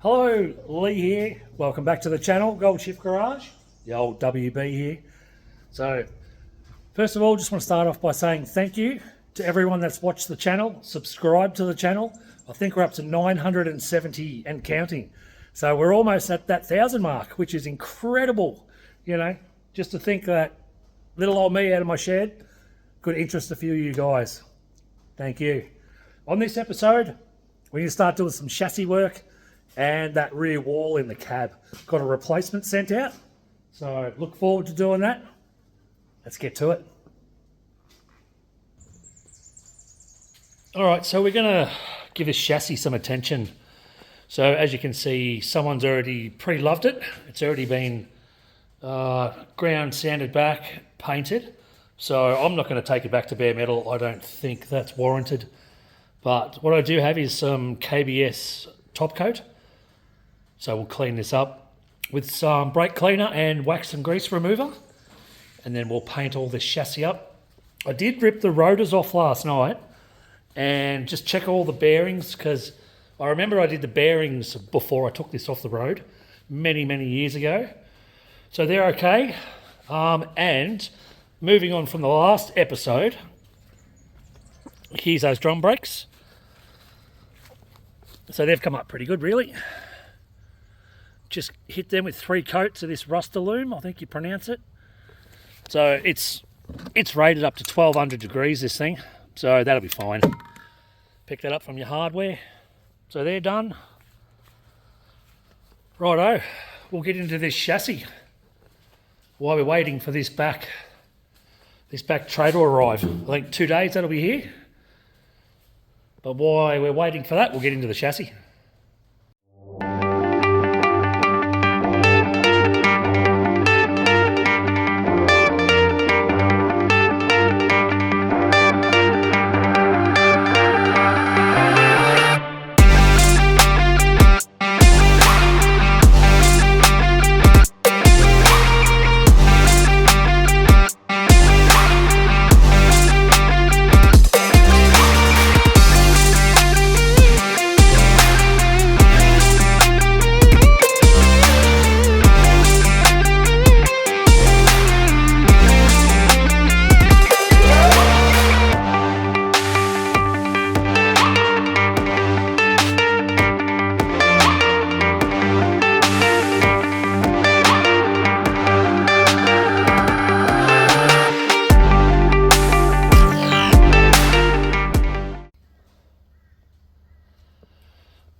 Hello, Lee here. Welcome back to the channel, Gold Shift Garage. The old WB here. So, first of all, just want to start off by saying thank you to everyone that's watched the channel, subscribed to the channel. I think we're up to 970 and counting. So we're almost at that 1,000 mark, which is incredible. You know, just to think that little old me out of my shed could interest a few of you guys. Thank you. On this episode, we're going to start doing some chassis work and that rear wall in the cab. Got a replacement sent out, so look forward to doing that. Let's get to it. All right, so we're going to give this chassis some attention. So as you can see, someone's already pre-loved it. It's already been ground sanded back, painted. So I'm not going to take it back to bare metal. I don't think that's warranted. But what I do have is some KBS top coat. So we'll clean this up with some brake cleaner and wax and grease remover. And then we'll paint all this chassis up. I did rip the rotors off last night and just check all the bearings, because I remember I did the bearings before I took this off the road many years ago. So they're okay. And moving on from the last episode, here's those drum brakes. So they've come up pretty good, really. Just hit them with 3 coats of this Rust-Alume, I think you pronounce it. So it's rated up to 1200 degrees, this thing. So that'll be fine. Pick that up from your hardware. So they're done. Righto, we'll get into this chassis while we're waiting for this back tray to arrive. I think 2 days that'll be here. But while we're waiting for that, we'll get into the chassis.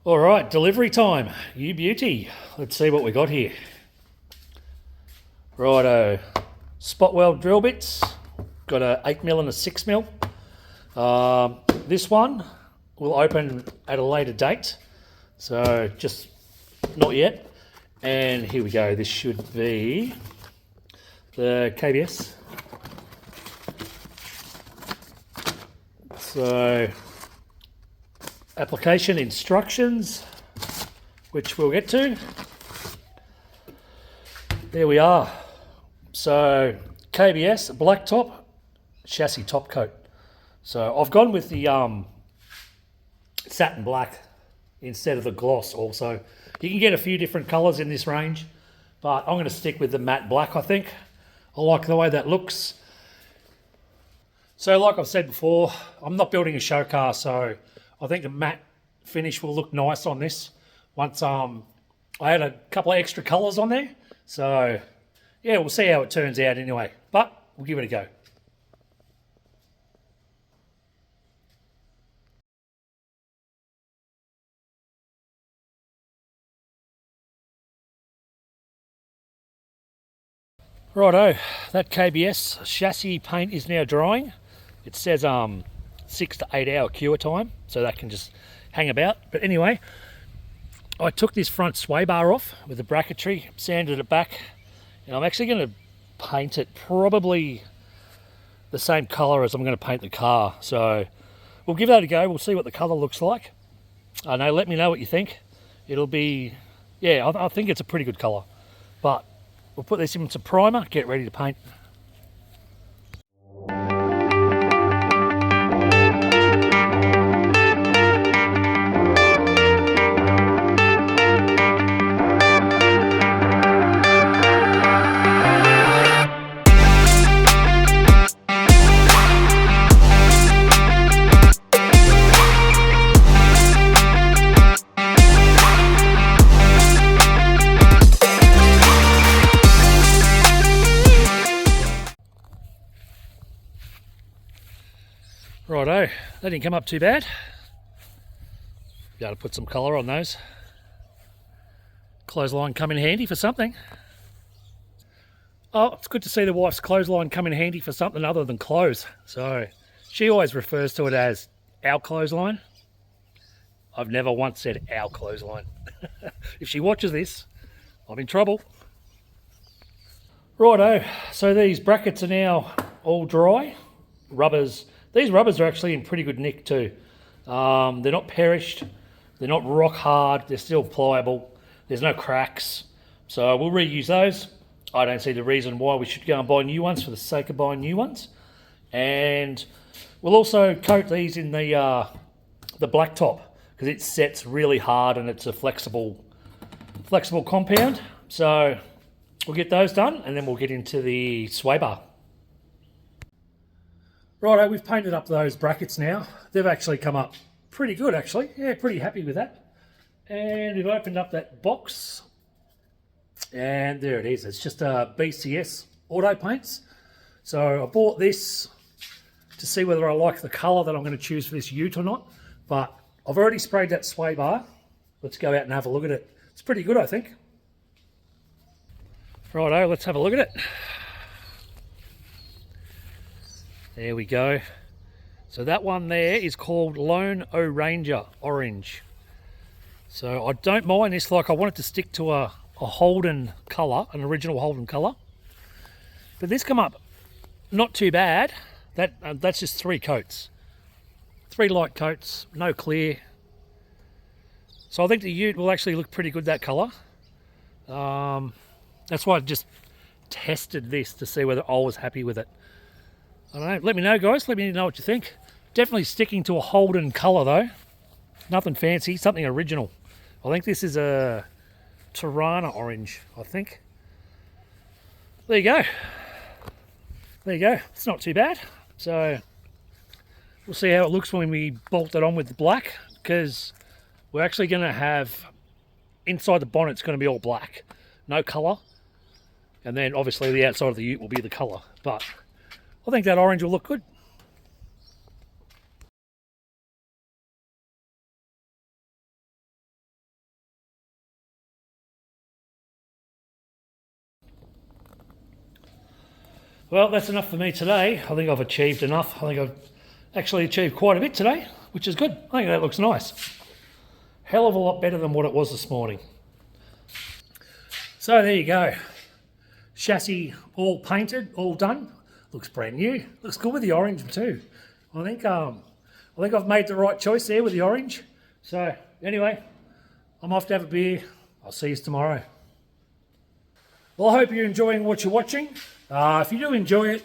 All right, delivery time. UTB Ute. Let's see what we got here. Righto. Spot weld drill bits. Got a 8mm and a 6mm. This one will open at a later date. So just not yet. And here we go. This should be the KBS. So application instructions, which we'll get to. There we are. So KBS blacktop chassis top coat. So I've gone with the satin black instead of the gloss also. You can get a few different colours in this range, but I'm going to stick with the matte black, I think. I like the way that looks. So like I've said before, I'm not building a show car, so I think the matte finish will look nice on this. Once I had a couple of extra colours on there. So yeah, we'll see how it turns out anyway. But we'll give it a go. Righto, that KBS chassis paint is now drying. It says 6 to 8 hour cure time, so that can just hang about. But anyway, I took this front sway bar off with the bracketry, sanded it back, and I'm actually going to paint it probably the same colour as I'm going to paint the car. So we'll give that a go. We'll see what the colour looks like. I know, let me know what you think. It'll be, yeah, I think it's a pretty good colour. But we'll put this in some primer, get ready to paint. That didn't come up too bad. Be able to put some colour on those. Clothesline come in handy for something. Oh, it's good to see the wife's clothesline come in handy for something other than clothes. So she always refers to it as our clothesline. I've never once said our clothesline. If she watches this, I'm in trouble. Righto, so these brackets are now all dry. Rubbers, these rubbers are actually in pretty good nick too. They're not perished, they're not rock hard, they're still pliable. There's no cracks, so we'll reuse those. I don't see the reason why we should go and buy new ones for the sake of buying new ones. And we'll also coat these in the blacktop because it sets really hard and it's a flexible compound. So we'll get those done and then we'll get into the sway bar. Righto, we've painted up those brackets now. They've actually come up pretty good actually. Yeah, pretty happy with that. And we've opened up that box. And there it is. It's just a BCS auto paints. So I bought this to see whether I like the colour that I'm going to choose for this Ute or not. But I've already sprayed that sway bar. Let's go out and have a look at it. It's pretty good, I think. Righto, let's have a look at it. There we go. So that one there is called Lone O'Ranger Orange. So I don't mind this, like I want it to stick to a Holden colour, an original Holden colour. But this come up not too bad. That's just 3 coats. 3 light coats, no clear. So I think the Ute will actually look pretty good that colour. That's why I just tested this to see whether I was happy with it. I don't know, let me know guys, let me know what you think. Definitely sticking to a Holden colour though. Nothing fancy, something original. I think this is a Tirana orange, I think. There you go. There you go. It's not too bad. So we'll see how it looks when we bolt it on with the black, because we're actually going to have inside the bonnet, it's going to be all black, no colour. And then obviously the outside of the Ute will be the colour. But I think that orange will look good. Well, that's enough for me today. I think I've achieved enough. I think I've actually achieved quite a bit today, which is good. I think that looks nice. Hell of a lot better than what it was this morning. So there you go. Chassis all painted, all done. Looks brand new. Looks good with the orange too. I think I've made the right choice there with the orange. So anyway, I'm off to have a beer. I'll see you tomorrow. Well, I hope you're enjoying what you're watching. If you do enjoy it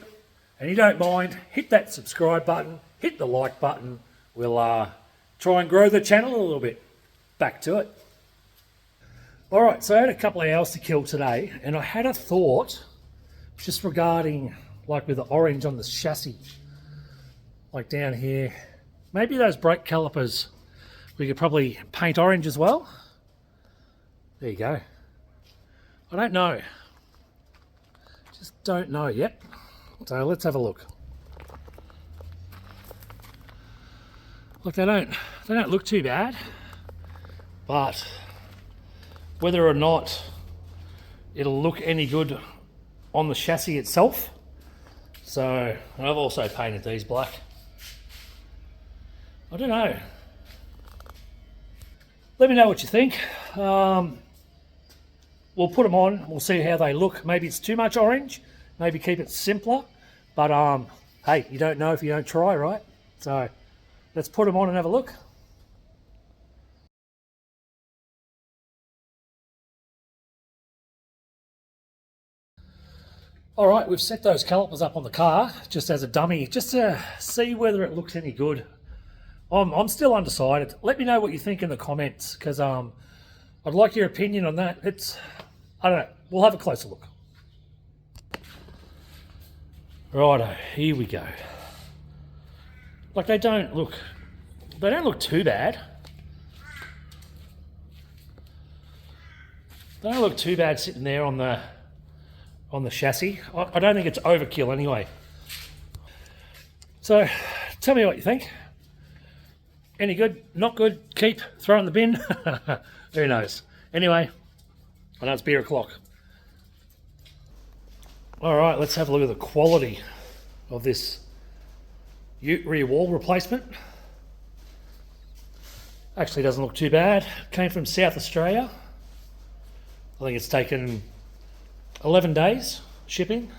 and you don't mind, hit that subscribe button, hit the like button. We'll try and grow the channel a little bit. Back to it. All right, so I had a couple of hours to kill today, and I had a thought just regarding, like with the orange on the chassis, like down here, maybe those brake calipers, we could probably paint orange as well. There you go. I don't know. Just don't know yet. So let's have a look. Look, they don't look too bad, but whether or not it'll look any good on the chassis itself. So I've also painted these black. I don't know. Let me know what you think. We'll put them on, we'll see how they look. Maybe it's too much orange, maybe keep it simpler, but hey, you don't know if you don't try, right? So let's put them on and have a look. All right, we've set those calipers up on the car just as a dummy, just to see whether it looks any good. I'm still undecided. Let me know what you think in the comments, because I'd like your opinion on that. I don't know. We'll have a closer look. Righto, here we go. Like they don't look too bad. They don't look too bad sitting there on the chassis. I don't think it's overkill anyway. So tell me what you think. Any good? Not good? Keep, throw in the bin. Who knows? Anyway, I know it's beer o'clock. All right, let's have a look at the quality of this Ute rear wall replacement. Actually doesn't look too bad. Came from South Australia. I think it's taken 11 days shipping.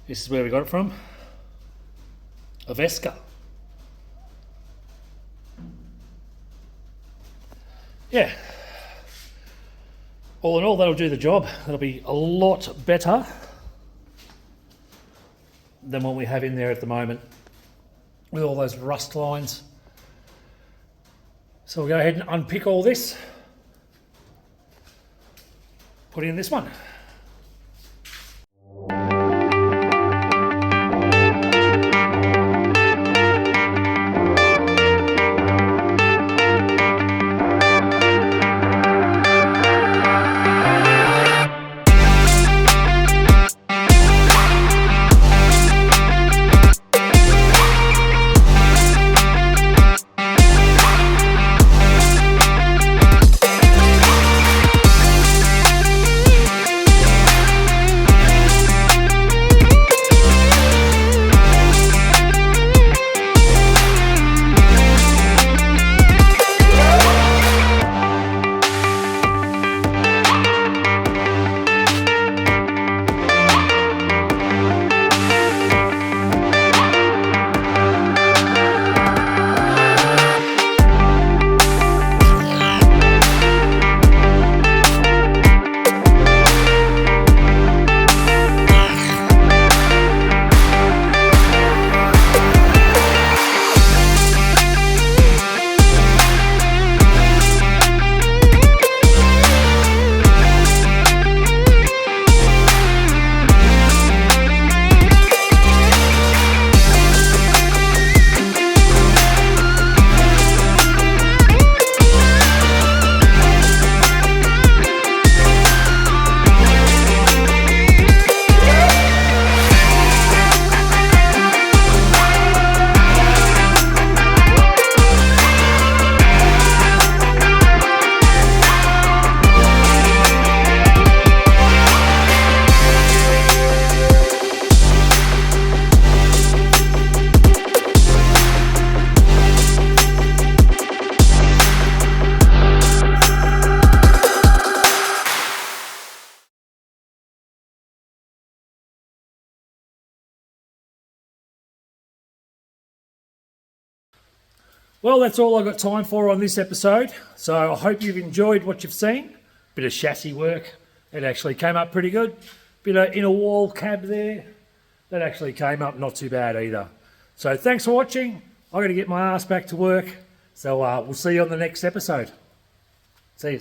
This is where we got it from. Aveska. Yeah. All in all, that'll do the job. That'll be a lot better than what we have in there at the moment with all those rust lines. So we'll go ahead and unpick all this, put in this one. Well, that's all I've got time for on this episode. So I hope you've enjoyed what you've seen. Bit of chassis work. It actually came up pretty good. Bit of inner wall cab there. That actually came up not too bad either. So thanks for watching. I'm going to get my ass back to work. So we'll see you on the next episode. See you.